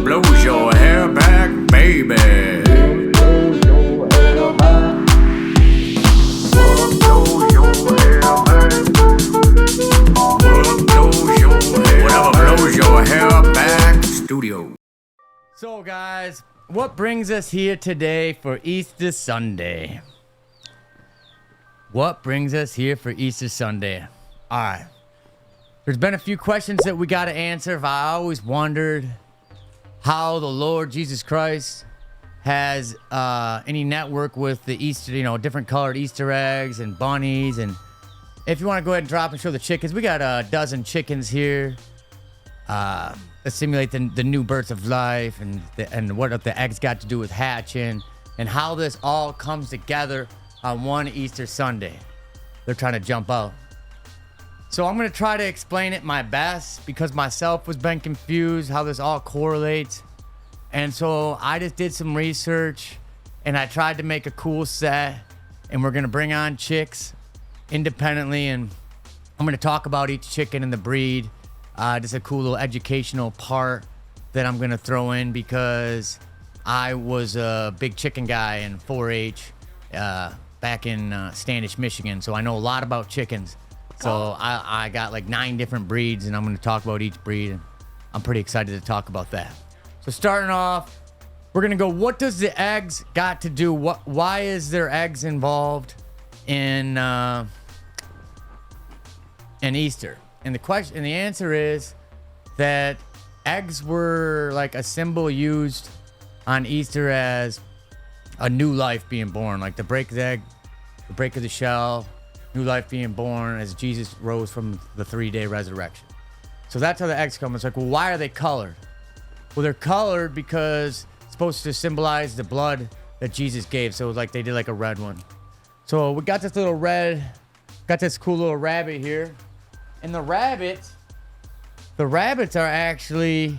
blows your hair back, baby? Studio. So guys, what brings us here today for Easter Sunday? What brings us here for Easter Sunday? All right. There's been a few questions that we got to answer. I always wondered how the Lord Jesus Christ has any network with the Easter, different colored Easter eggs and bunnies. And if you want to go ahead and drop and show the chickens, we got a dozen chickens here. To simulate the new birth of life and what the eggs got to do with hatching and how this all comes together on one Easter Sunday. They're trying to jump out. So I'm going to try to explain it my best because myself was been confused how this all correlates. And so I just did some research and I tried to make a cool set, and we're going to bring on chicks independently, and I'm going to talk about each chicken and the breed. Just a cool little educational part that I'm going to throw in because I was a big chicken guy in 4-H back in Standish, Michigan. So I know a lot about chickens. So I got like 9 different breeds, and I'm going to talk about each breed. And I'm pretty excited to talk about that. So starting off, we're going to go, what does the eggs got to do? Why is there eggs involved in Easter? And the answer is that eggs were like a symbol used on Easter as a new life being born, like the break of the egg, the break of the shell, new life being born as Jesus rose from the 3-day resurrection. So that's how the eggs come. It's like, well, why are they colored? Well, they're colored because it's supposed to symbolize the blood that Jesus gave. So like they did like a red one. So we got this cool little rabbit here. And the rabbits are actually,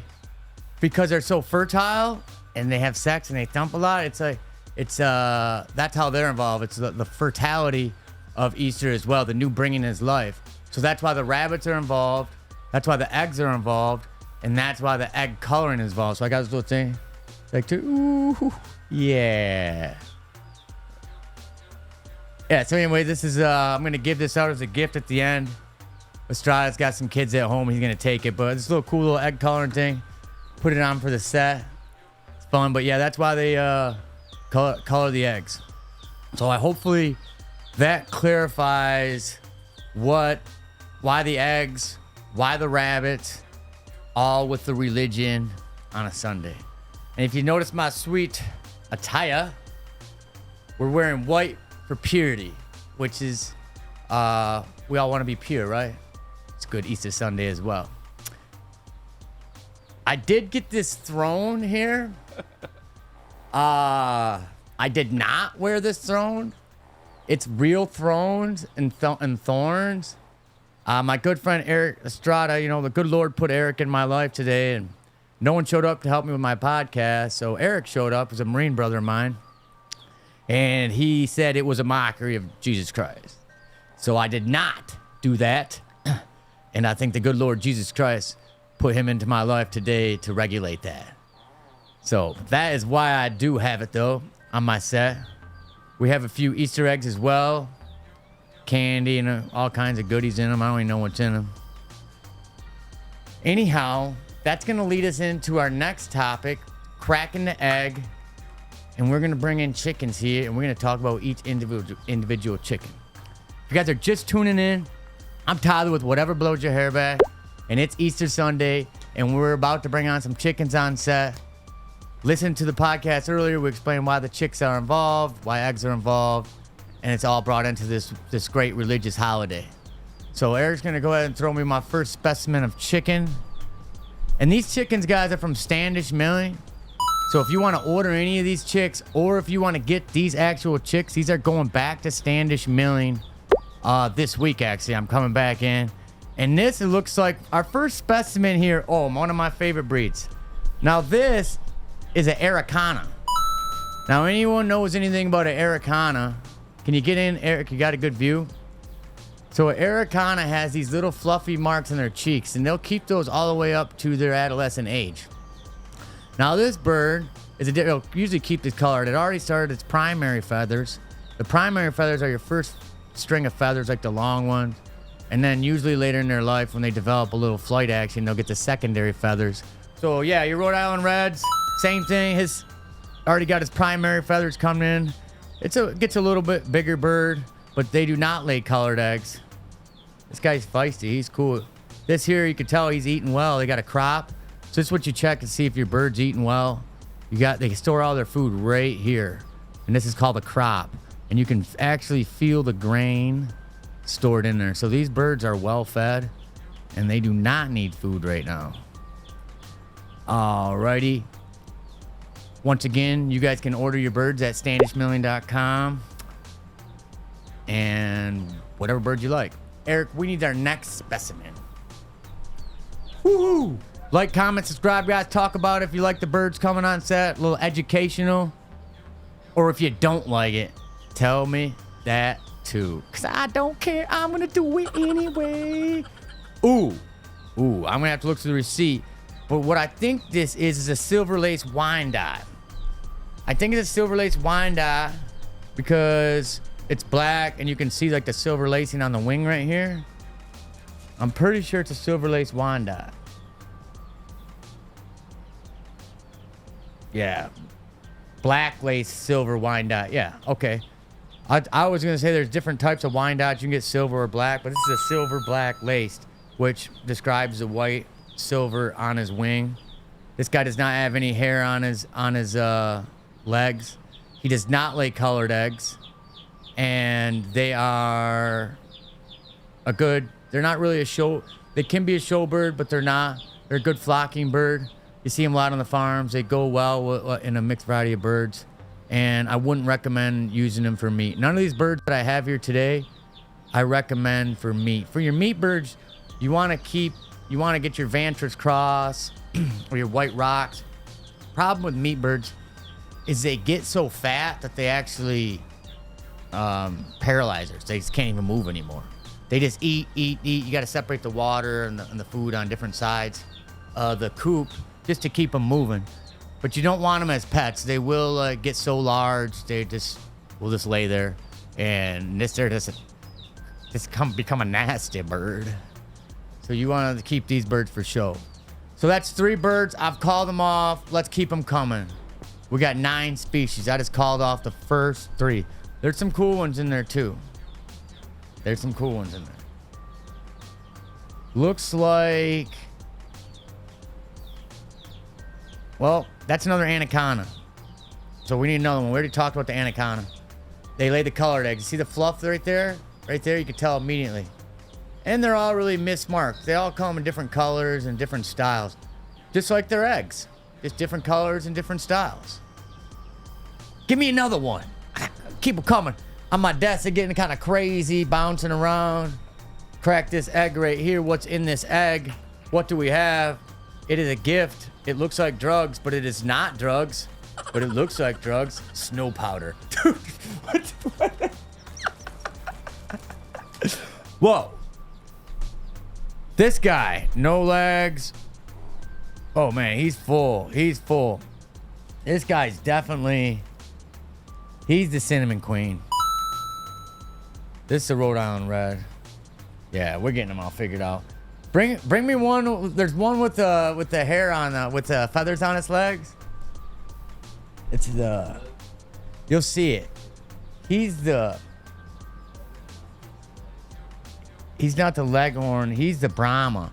because they're so fertile and they have sex and they thump a lot, that's how they're involved. It's the fertility of Easter as well, the new bringing his life. So that's why the rabbits are involved. That's why the eggs are involved. And that's why the egg coloring is involved. So I got this little thing. It's like, ooh, yeah. Yeah, so anyway, this is, I'm going to give this out as a gift at the end. Estrada's got some kids at home. He's going to take it. But this little cool little egg coloring thing. Put it on for the set. It's fun. But yeah, that's why they color the eggs. So hopefully that clarifies why the eggs, why the rabbits, all with the religion on a Sunday. And if you notice my sweet attire, we're wearing white for purity, which is, we all want to be pure, right? It's good Easter Sunday as well. I did get this throne here. I did not wear this throne. It's real thrones and thorns. My good friend Eric Estrada, the good Lord put Eric in my life today, and no one showed up to help me with my podcast. So Eric showed up, was a Marine brother of mine, and he said it was a mockery of Jesus Christ. So I did not do that. And I think the good Lord Jesus Christ put him into my life today to regulate that. So that is why I do have it, though, on my set. We have a few Easter eggs as well. Candy and all kinds of goodies in them. I don't even know what's in them. Anyhow, that's going to lead us into our next topic, cracking the egg. And we're going to bring in chickens here, and we're going to talk about each individual chicken. If you guys are just tuning in, I'm Tyler with Whatever Blows Your Hair Back, and it's Easter Sunday, and we're about to bring on some chickens on set. Listen to the podcast earlier. We explained why the chicks are involved, why eggs are involved, and it's all brought into this great religious holiday. So Eric's going to go ahead and throw me my first specimen of chicken. And these chickens, guys, are from Standish Milling. So if you want to order any of these chicks, or if you want to get these actual chicks, these are going back to Standish Milling this week, actually. I'm coming back in. And this, it looks like our first specimen here. Oh, one of my favorite breeds. Now this is an Araucana. Now anyone knows anything about an Araucana? Can you get in, Eric? You got a good view? So an Araucana has these little fluffy marks on their cheeks, and they'll keep those all the way up to their adolescent age. Now this bird it'll usually keep this color. It already started its primary feathers. The primary feathers are your first string of feathers, like the long ones. And then usually later in their life, when they develop a little flight action, they'll get the secondary feathers. So yeah, your Rhode Island Reds, same thing. His already got his primary feathers coming in. It gets a little bit bigger bird, but they do not lay colored eggs. This guy's feisty. He's cool. This here, you can tell he's eating well. They got a crop. So this is what you check to see if your bird's eating well. They store all their food right here. And this is called a crop. And you can actually feel the grain stored in there. So these birds are well fed and they do not need food right now. Alrighty. Once again, you guys can order your birds at standishmilling.com and whatever bird you like. Eric, we need our next specimen. Woohoo! Like, comment, subscribe, guys. Talk about if you like the birds coming on set. A little educational. Or if you don't like it, tell me that too. Because I don't care. I'm going to do it anyway. Ooh, I'm going to have to look through the receipt. But what I think this is a silver lace Wyandotte. I think it's a silver lace Wyandotte because it's black and you can see like the silver lacing on the wing right here. I'm pretty sure it's a silver lace Wyandotte. Yeah. Black lace, silver Wyandotte. Yeah, okay. I was going to say there's different types of Wyandottes. You can get silver or black, but this is a silver black laced, which describes the white silver on his wing. This guy does not have any hair on his legs. He does not lay colored eggs. And they are they're not really a show. They can be a show bird, but they're not. They're a good flocking bird. You see them a lot on the farms. They go well in a mixed variety of birds. And I wouldn't recommend using them for meat. None of these birds that I have here today, I recommend for meat. For your meat birds, you want to get your Vantress Cross or your White Rocks. Problem with meat birds is they get so fat that they actually paralyzers. They just can't even move anymore. They just eat. You got to separate the water and the food on different sides of the coop just to keep them moving. But you don't want them as pets. They will get so large, they will just lay there. And become a nasty bird. So you want to keep these birds for show. So that's 3 birds. I've called them off. Let's keep them coming. We got 9 species. I just called off the first 3. There's some cool ones in there too. Looks like... Well, that's another anaconda. So we need another one. We already talked about the anaconda. They lay the colored eggs. You see the fluff right there? Right there, you can tell immediately. And they're all really mismarked. They all come in different colors and different styles. Just like their eggs. Just different colors and different styles. Give me another one. Keep them coming. On my desk, they're getting kind of crazy, bouncing around. Crack this egg right here. What's in this egg? What do we have? It is a gift. It looks like drugs, but it is not drugs. But it looks like drugs. Snow powder. Dude, what? Whoa. This guy, no legs. Oh, man, he's full. This guy's definitely... He's the cinnamon queen. This is a Rhode Island Red. Yeah, we're getting them all figured out. Bring me one. There's one with the hair on, with the feathers on its legs. It's the... You'll see it. He's not the leghorn. He's the Brahma.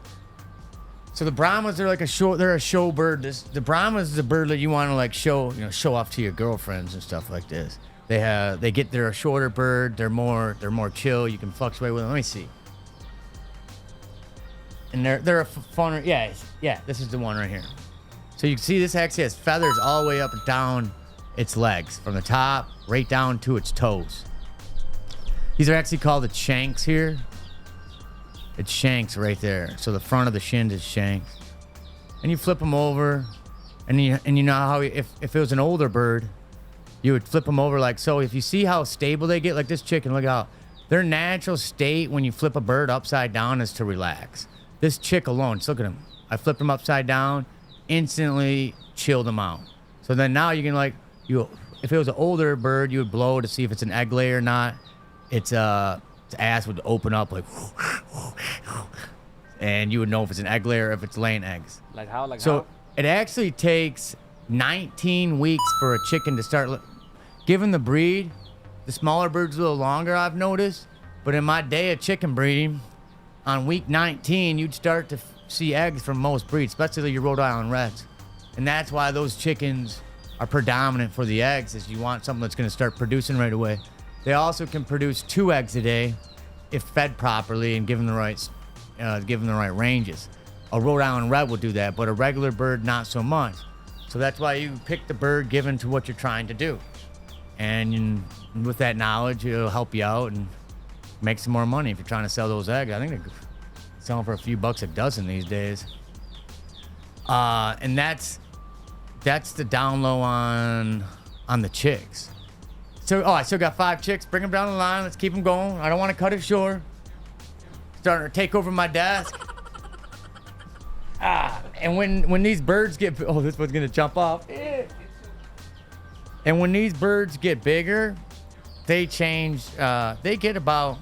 So the Brahmas are like they're a show bird. The Brahmas is a bird that you want to like show off to your girlfriends and stuff like this. They're a shorter bird. They're more chill. You can fluctuate with them. Let me see. And they're a fun. Yeah. This is the one right here. So you can see this actually has feathers all the way up and down its legs, from the top right down to its toes. These are actually called the shanks here. It's shanks right there. So the front of the shins is shanks. And you flip them over, and you know how if it was an older bird, you would flip them over like so. If you see how stable they get, like this chicken, look out. Their natural state when you flip a bird upside down is to relax. This chick alone, just look at him. I flipped him upside down. Instantly, chill them out. So then now you can if it was an older bird, you would blow to see if it's an egg layer or not. Its ass would open up like, and you would know if it's an egg layer or if it's laying eggs. Like how? So it actually takes 19 weeks for a chicken to start. Given the breed, the smaller birds a little longer, I've noticed. But in my day of chicken breeding, on week 19, you'd start to see eggs from most breeds, especially your Rhode Island Reds. And that's why those chickens are predominant for the eggs, is you want something that's going to start producing right away. They also can produce 2 eggs a day if fed properly and given the right ranges. A Rhode Island Red will do that, but a regular bird, not so much. So that's why you pick the bird given to what you're trying to do. And with that knowledge, it'll help you out and make some more money if you're trying to sell those eggs. I think they're selling for a few bucks a dozen these days. And that's the down low on the chicks. So, I still got 5 chicks. Bring them down the line. Let's keep them going. I don't want to cut it short. Starting to take over my desk. And when these birds get... Oh, this one's going to jump off. And when these birds get bigger, they change. They get about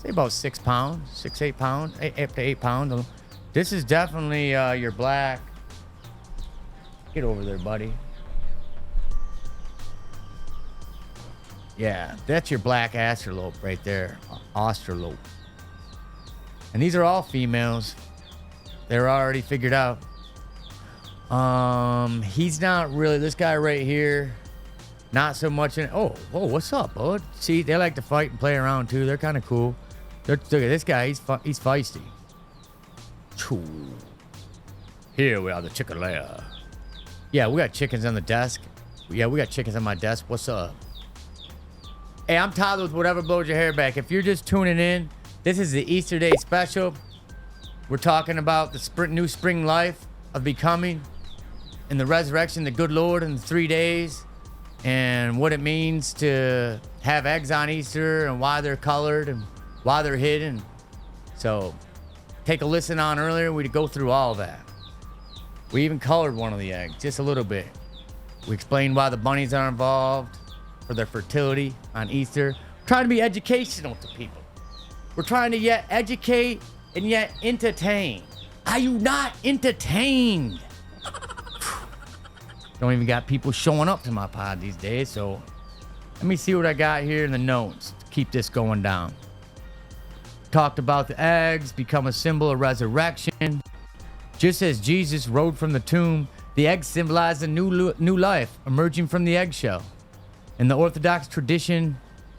6 pounds, 6, 8 pounds, up to 8 pounds. This is definitely your black. Get over there, buddy. Yeah, that's your black Australope right there. Australope. And these are all females. They're already figured out. He's not really, this guy right here, not so much in, whoa, what's up, bud? See, they like to fight and play around too. They're kind of cool. Look at this guy, he's feisty. Here we are, the chicken lair. Yeah, we got chickens on the desk. Yeah, we got chickens on my desk. What's up? Hey, I'm Tyler with Whatever Blows Your Hair Back. If you're just tuning in, this is the Easter Day special. We're talking about the new spring life of becoming and the resurrection, the good Lord in the 3 days, and what it means to have eggs on Easter and why they're colored and why they're hidden. So take a listen on earlier. We go through all that. We even colored one of the eggs, just a little bit. We explained why the bunnies are involved for their fertility on Easter. We're trying to be educational to people. We're trying to yet educate and yet entertain. Are you not entertained? Don't even got people showing up to my pod these days, so let me see what I got here in the notes to keep this going down. Talked about the eggs become a symbol of resurrection. Just as Jesus rose from the tomb, the eggs symbolize a new life emerging from the eggshell. In the Orthodox tradition,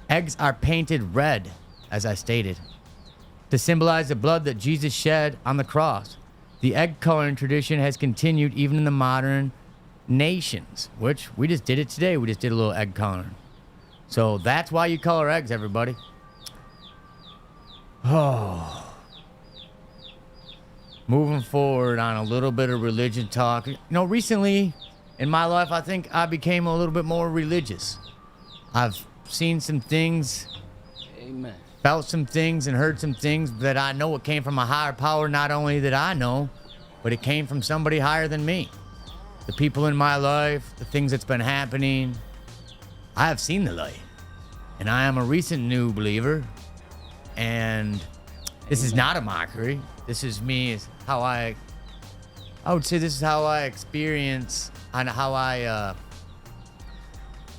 eggs are painted red, as I stated, to symbolize the blood that Jesus shed on the cross. The egg coloring tradition has continued even in the modern nations, which we just did it today. We just did a little egg coloring. So that's why you color eggs, everybody. Oh. Moving forward on a little bit of religion talk. You know, recently in my life, I think I became a little bit more religious. I've seen some things, Amen. Felt some things, and heard some things that I know it came from a higher power, not only that I know, but it came from somebody higher than me. The people in my life, the things that's been happening, I have seen the light. And I am a recent new believer. And this is not a mockery. This is me, is how I would say this is how I experience and how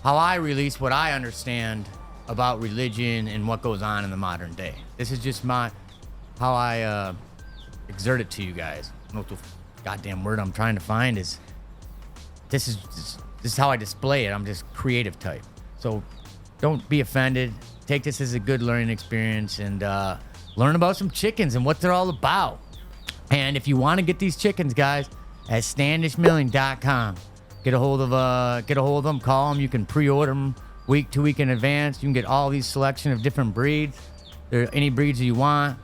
I release what I understand about religion and what goes on in the modern day. This is just how I exert it to you guys. I don't know what the goddamn word I'm trying to find is. This is how I display it. I'm just creative type. So don't be offended. Take this as a good learning experience and learn about some chickens and what they're all about. And if you want to get these chickens, guys, at standishmilling.com. Get a hold of them, call them. You can pre-order them week to week in advance. You can get all these selection of different breeds. There are any breeds that you want.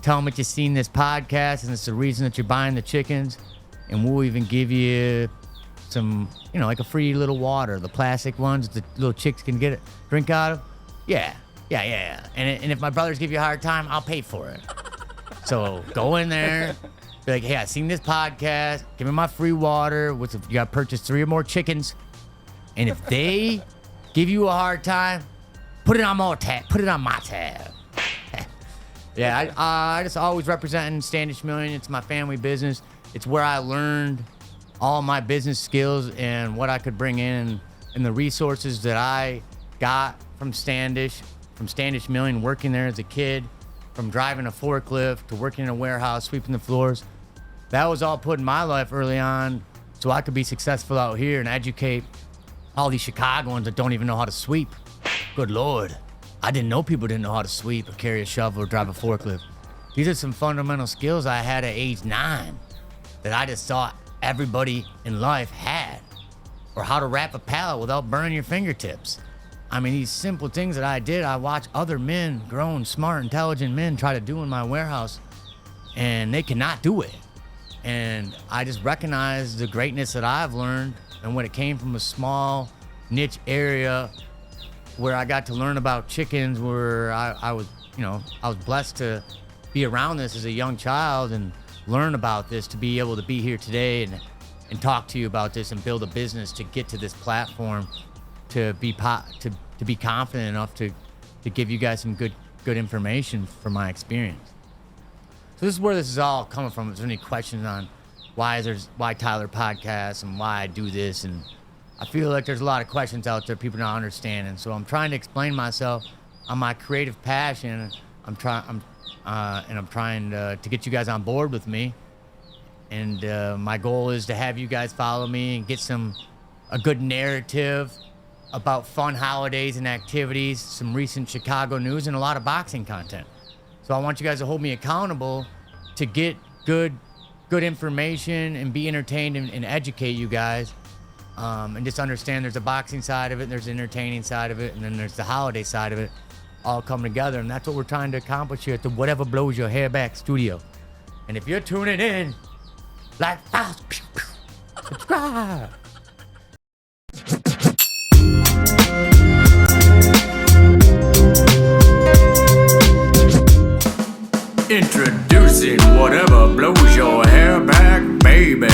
Tell them that you've seen this podcast and it's the reason that you're buying the chickens. And we'll even give you some, like a free little water, the plastic ones the little chicks can get drink out of. Yeah. And if my brothers give you a hard time, I'll pay for it. So go in there, Be like, hey, I seen this podcast. Give me my free water. You got to purchase 3 or more chickens. And if they give you a hard time, put it on my tab. Put it on my tab. Yeah, I just always representing Standish Million. It's my family business. It's where I learned all my business skills and what I could bring in and the resources that I got from Standish Million, working there as a kid, from driving a forklift to working in a warehouse, sweeping the floors. That was all put in my life early on so I could be successful out here and educate all these Chicagoans that don't even know how to sweep. Good Lord. I didn't know people didn't know how to sweep or carry a shovel or drive a forklift. These are some fundamental skills I had at age 9 that I just thought everybody in life had. Or how to wrap a pallet without burning your fingertips. I mean, these simple things that I did, I watched other men, grown, smart, intelligent men try to do in my warehouse, and they cannot do it. And I just recognized the greatness that I've learned, and when it came from a small niche area where I got to learn about chickens, where I was blessed to be around this as a young child and learn about this, to be able to be here today and talk to you about this and build a business to get to this platform, to be confident enough to give you guys some good information from my experience. So this is where this is all coming from. If there's any questions on why Tyler Podcast and why I do this, and I feel like there's a lot of questions out there people not understanding. So I'm trying to explain myself on my creative passion. I'm trying to get you guys on board with me. And my goal is to have you guys follow me and get a good narrative about fun holidays and activities, some recent Chicago news, and a lot of boxing content. So I want you guys to hold me accountable to get good information and be entertained and educate you guys. And just understand there's a boxing side of it, there's the entertaining side of it, and then there's the holiday side of it, all come together. And that's what we're trying to accomplish here at the Whatever Blows Your Hair Back studio. And if you're tuning in, like, subscribe. Introducing whatever blows your hair back, baby.